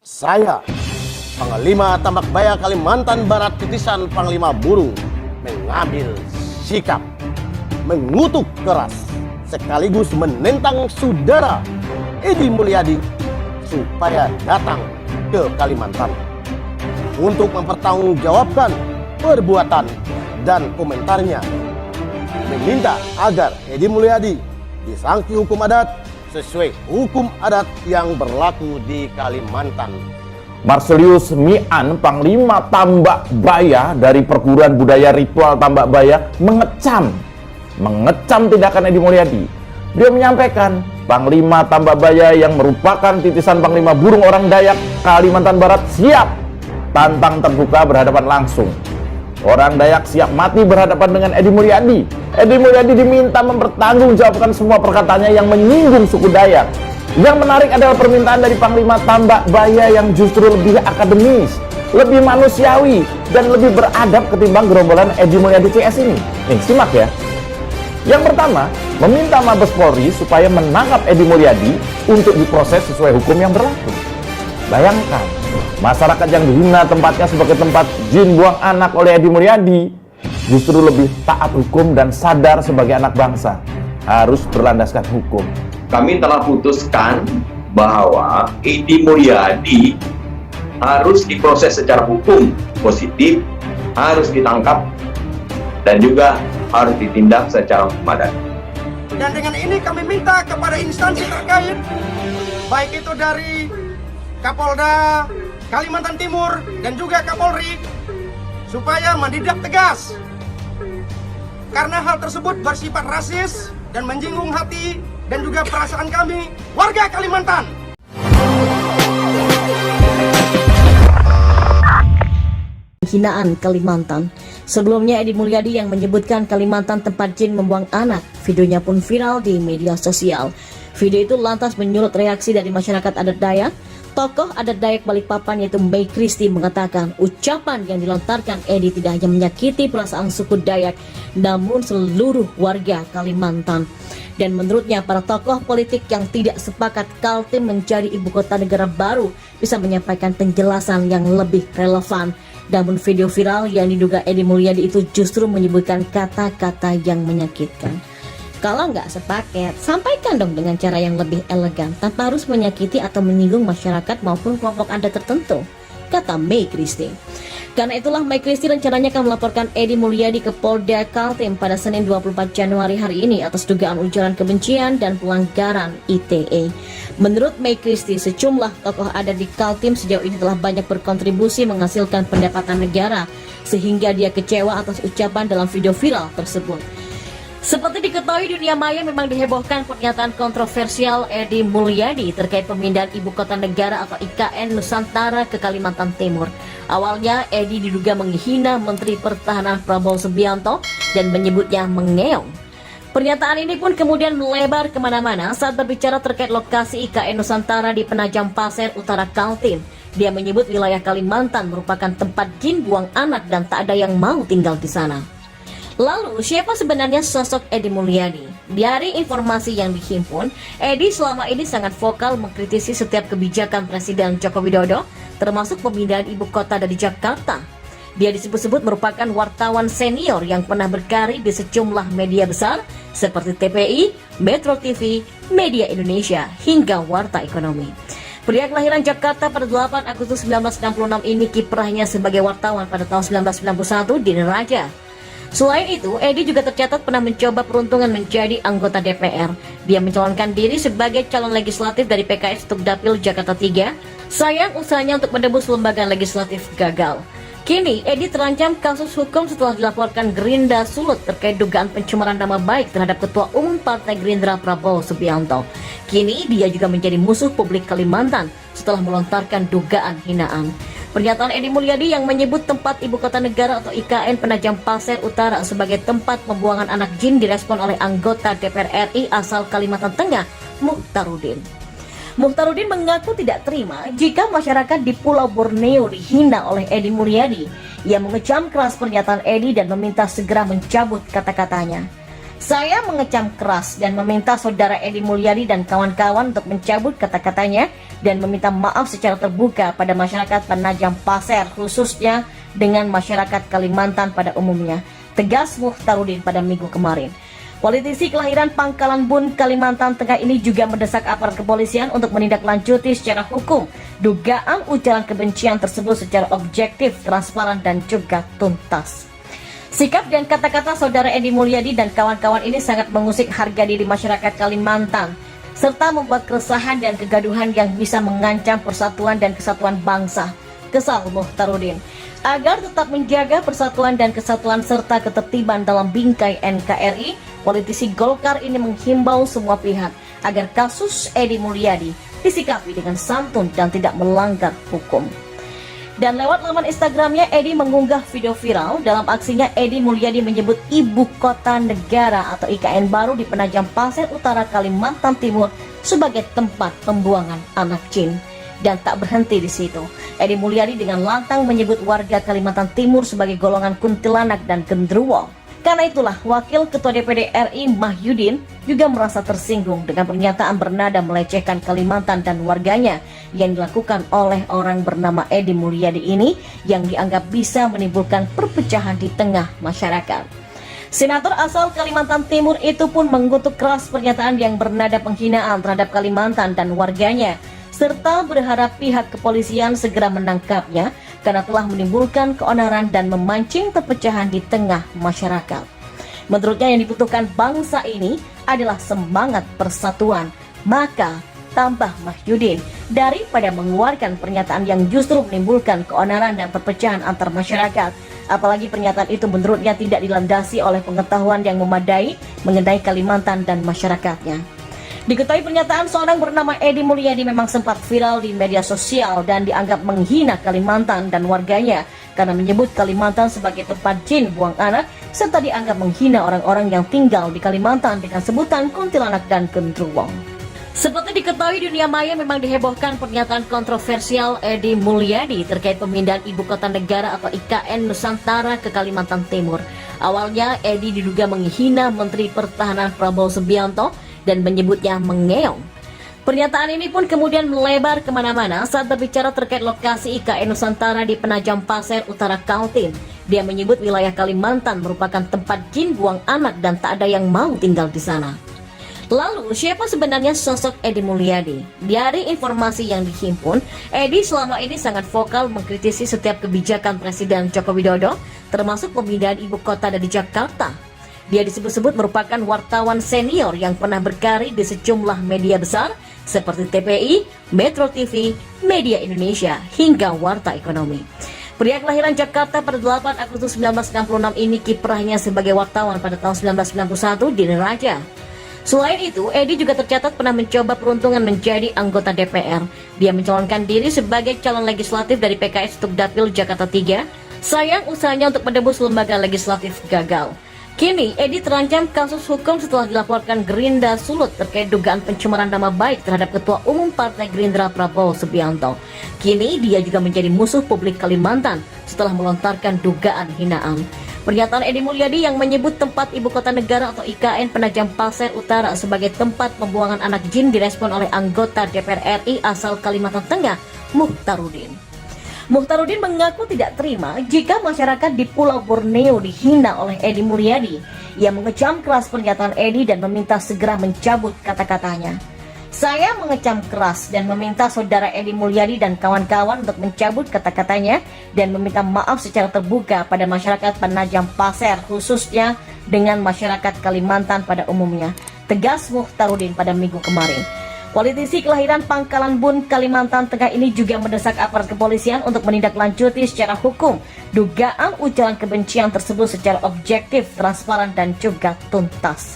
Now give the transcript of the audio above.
Saya, Panglima Tambak Baya Kalimantan Barat titisan Panglima Burung, mengambil sikap mengutuk keras sekaligus menentang saudara Edi Mulyadi supaya datang ke Kalimantan untuk mempertanggungjawabkan perbuatan dan komentarnya, meminta agar Edi Mulyadi disangsi hukum adat sesuai hukum adat yang berlaku di Kalimantan. Marselius Mian, Panglima Tambak Baya dari Perguruan Budaya Ritual Tambak Baya, mengecam tindakan Edi Mulyadi. Dia menyampaikan, Panglima Tambak Baya yang merupakan titisan Panglima Burung orang Dayak Kalimantan Barat siap tantang terbuka berhadapan langsung. Orang Dayak siap mati berhadapan dengan Edi Mulyadi. Edi Mulyadi diminta mempertanggungjawabkan semua perkataannya yang menyinggung suku Dayak. Yang menarik adalah permintaan dari Panglima Tambak Baya yang justru lebih akademis, lebih manusiawi, dan lebih beradab ketimbang gerombolan Edi Mulyadi CS ini. Nih, simak ya. Yang pertama, meminta Mabes Polri supaya menangkap Edi Mulyadi untuk diproses sesuai hukum yang berlaku. Bayangkan, masyarakat yang dihina tempatnya sebagai tempat jin buang anak oleh Edi Mulyadi justru lebih taat hukum dan sadar sebagai anak bangsa harus berlandaskan hukum. Kami telah putuskan bahwa Edi Mulyadi harus diproses secara hukum positif, harus ditangkap, dan juga harus ditindak secara hukum adat. Dan dengan ini kami minta kepada instansi terkait, baik itu dari Kapolda Kalimantan Timur dan juga Kapolri, supaya menindak tegas karena hal tersebut bersifat rasis dan menyinggung hati dan juga perasaan kami warga Kalimantan. Hinaan Kalimantan. Sebelumnya Edi Mulyadi yang menyebutkan Kalimantan tempat jin membuang anak. Videonya pun viral di media sosial. Video itu lantas menyulut reaksi dari masyarakat adat Dayak. Tokoh adat Dayak Balikpapan yaitu Mei Kristi mengatakan ucapan yang dilontarkan Edi tidak hanya menyakiti perasaan suku Dayak, namun seluruh warga Kalimantan. Dan menurutnya para tokoh politik yang tidak sepakat Kaltim menjadi ibu kota negara baru bisa menyampaikan penjelasan yang lebih relevan. Namun video viral yang diduga Edi Mulyadi itu justru menyebutkan kata-kata yang menyakitkan. Kalau nggak sepaket, sampaikan dong dengan cara yang lebih elegan tanpa harus menyakiti atau menyinggung masyarakat maupun kelompok adat tertentu, kata Mei Kristi. Karena itulah Mei Kristi rencananya akan melaporkan Edi Mulyadi ke Polda Kaltim pada Senin 24 Januari hari ini atas dugaan ujaran kebencian dan pelanggaran ITE. Menurut Mei Kristi, sejumlah tokoh adat di Kaltim sejauh ini telah banyak berkontribusi menghasilkan pendapatan negara, sehingga dia kecewa atas ucapan dalam video viral tersebut. Seperti diketahui, dunia maya memang dihebohkan pernyataan kontroversial Edi Mulyadi terkait pemindahan ibu kota negara atau IKN Nusantara ke Kalimantan Timur. Awalnya Edi diduga menghina Menteri Pertahanan Prabowo Subianto dan menyebutnya mengeong. Pernyataan ini pun kemudian melebar kemana-mana saat berbicara terkait lokasi IKN Nusantara di Penajam Pasir Utara Kaltim. Dia menyebut wilayah Kalimantan merupakan tempat jin buang anak dan tak ada yang mau tinggal di sana. Lalu, siapa sebenarnya sosok Edi Mulyadi? Dari informasi yang dihimpun, Edi selama ini sangat vokal mengkritisi setiap kebijakan Presiden Joko Widodo, termasuk pemindahan ibu kota dari Jakarta. Dia disebut-sebut merupakan wartawan senior yang pernah berkarir di sejumlah media besar seperti TPI, Metro TV, Media Indonesia, hingga Warta Ekonomi. Pria kelahiran Jakarta pada 8 Agustus 1966 ini kiprahnya sebagai wartawan pada tahun 1991 di Neraca. Selain itu, Edi juga tercatat pernah mencoba peruntungan menjadi anggota DPR. Dia mencalonkan diri sebagai calon legislatif dari PKS untuk Dapil Jakarta 3. Sayang, usahanya untuk menembus lembaga legislatif gagal. Kini, Edi terancam kasus hukum setelah dilaporkan Gerindra Sulut terkait dugaan pencemaran nama baik terhadap Ketua Umum Partai Gerindra Prabowo Subianto. Kini, dia juga menjadi musuh publik Kalimantan setelah melontarkan dugaan hinaan. Pernyataan Edi Mulyadi yang menyebut tempat ibu kota negara atau IKN Penajam Pasir Utara sebagai tempat pembuangan anak jin direspon oleh anggota DPR RI asal Kalimantan Tengah, Muhtarudin. Muhtarudin mengaku tidak terima jika masyarakat di Pulau Borneo dihina oleh Edi Mulyadi. Ia mengecam keras pernyataan Edi dan meminta segera mencabut kata-katanya. Saya mengecam keras dan meminta saudara Edi Mulyadi dan kawan-kawan untuk mencabut kata-katanya dan meminta maaf secara terbuka pada masyarakat Penajam Pasir, khususnya dengan masyarakat Kalimantan pada umumnya. Tegas Muhtarudin pada minggu kemarin. Politisi kelahiran Pangkalan Bun, Kalimantan Tengah ini juga mendesak aparat kepolisian untuk menindaklanjuti secara hukum dugaan ujaran kebencian tersebut secara objektif, transparan, dan juga tuntas. Sikap dan kata-kata saudara Edi Mulyadi dan kawan-kawan ini sangat mengusik harga diri masyarakat Kalimantan, serta membuat keresahan dan kegaduhan yang bisa mengancam persatuan dan kesatuan bangsa. Kesal Muhtarudin. Agar tetap menjaga persatuan dan kesatuan serta ketertiban dalam bingkai NKRI, politisi Golkar ini menghimbau semua pihak agar kasus Edi Mulyadi disikapi dengan santun dan tidak melanggar hukum. Dan lewat laman Instagramnya, Edi mengunggah video viral. Dalam aksinya, Edi Mulyadi menyebut ibu kota negara atau IKN baru di Penajam Pasir Utara, Kalimantan Timur sebagai tempat pembuangan anak jin. Dan tak berhenti di situ, Edi Mulyadi dengan lantang menyebut warga Kalimantan Timur sebagai golongan kuntilanak dan genderuwo. Karena itulah, Wakil Ketua DPD RI Mahyudin juga merasa tersinggung dengan pernyataan bernada melecehkan Kalimantan dan warganya yang dilakukan oleh orang bernama Edi Mulyadi ini yang dianggap bisa menimbulkan perpecahan di tengah masyarakat. Senator asal Kalimantan Timur itu pun mengutuk keras pernyataan yang bernada penghinaan terhadap Kalimantan dan warganya, serta berharap pihak kepolisian segera menangkapnya karena telah menimbulkan keonaran dan memancing perpecahan di tengah masyarakat. Menurutnya yang dibutuhkan bangsa ini adalah semangat persatuan. Maka, tambah Mahyudin, daripada mengeluarkan pernyataan yang justru menimbulkan keonaran dan perpecahan antar masyarakat, apalagi pernyataan itu menurutnya tidak dilandasi oleh pengetahuan yang memadai mengenai Kalimantan dan masyarakatnya. Diketahui pernyataan seorang bernama Edi Mulyadi memang sempat viral di media sosial dan dianggap menghina Kalimantan dan warganya karena menyebut Kalimantan sebagai tempat jin buang anak, serta dianggap menghina orang-orang yang tinggal di Kalimantan dengan sebutan kuntilanak dan genderuwo. Seperti diketahui, dunia maya memang dihebohkan pernyataan kontroversial Edi Mulyadi terkait pemindahan ibu kota negara atau IKN Nusantara ke Kalimantan Timur. Awalnya Edi diduga menghina Menteri Pertahanan Prabowo Subianto dan menyebutnya mengeong. Pernyataan ini pun kemudian melebar kemana-mana saat berbicara terkait lokasi IKN Nusantara di Penajam Pasir Utara, Kaltim. Dia menyebut wilayah Kalimantan merupakan tempat jin buang anak dan tak ada yang mau tinggal di sana. Lalu, siapa sebenarnya sosok Edi Mulyadi? Dari informasi yang dihimpun, Edi selama ini sangat vokal mengkritisi setiap kebijakan Presiden Joko Widodo, termasuk pemindahan ibu kota dari Jakarta. Dia disebut-sebut merupakan wartawan senior yang pernah berkarir di sejumlah media besar seperti TPI, Metro TV, Media Indonesia, hingga Warta Ekonomi. Pria kelahiran Jakarta pada 8 Agustus 1966 ini kiprahnya sebagai wartawan pada tahun 1991 di Neraca. Selain itu, Edi juga tercatat pernah mencoba peruntungan menjadi anggota DPR. Dia mencalonkan diri sebagai calon legislatif dari PKS untuk Dapil Jakarta 3. Sayang, usahanya untuk menembus lembaga legislatif gagal. Kini, Edi terancam kasus hukum setelah dilaporkan Gerindra Sulut terkait dugaan pencemaran nama baik terhadap Ketua Umum Partai Gerindra Prabowo Subianto. Kini, dia juga menjadi musuh publik Kalimantan setelah melontarkan dugaan hinaan. Pernyataan Edi Mulyadi yang menyebut tempat ibu kota negara atau IKN Penajam Pasir Utara sebagai tempat pembuangan anak jin direspon oleh anggota DPR RI asal Kalimantan Tengah, Muhtarudin. Muhtarudin mengaku tidak terima jika masyarakat di Pulau Borneo dihina oleh Edi Mulyadi. Ia mengecam keras pernyataan Edi dan meminta segera mencabut kata-katanya. Saya mengecam keras dan meminta saudara Edi Mulyadi dan kawan-kawan untuk mencabut kata-katanya dan meminta maaf secara terbuka pada masyarakat Penajam Pasir, khususnya dengan masyarakat Kalimantan pada umumnya. Tegas Muhtarudin pada minggu kemarin. Politisi kelahiran Pangkalan Bun, Kalimantan Tengah ini juga mendesak aparat kepolisian untuk menindaklanjuti secara hukum dugaan ujaran kebencian tersebut secara objektif, transparan, dan juga tuntas.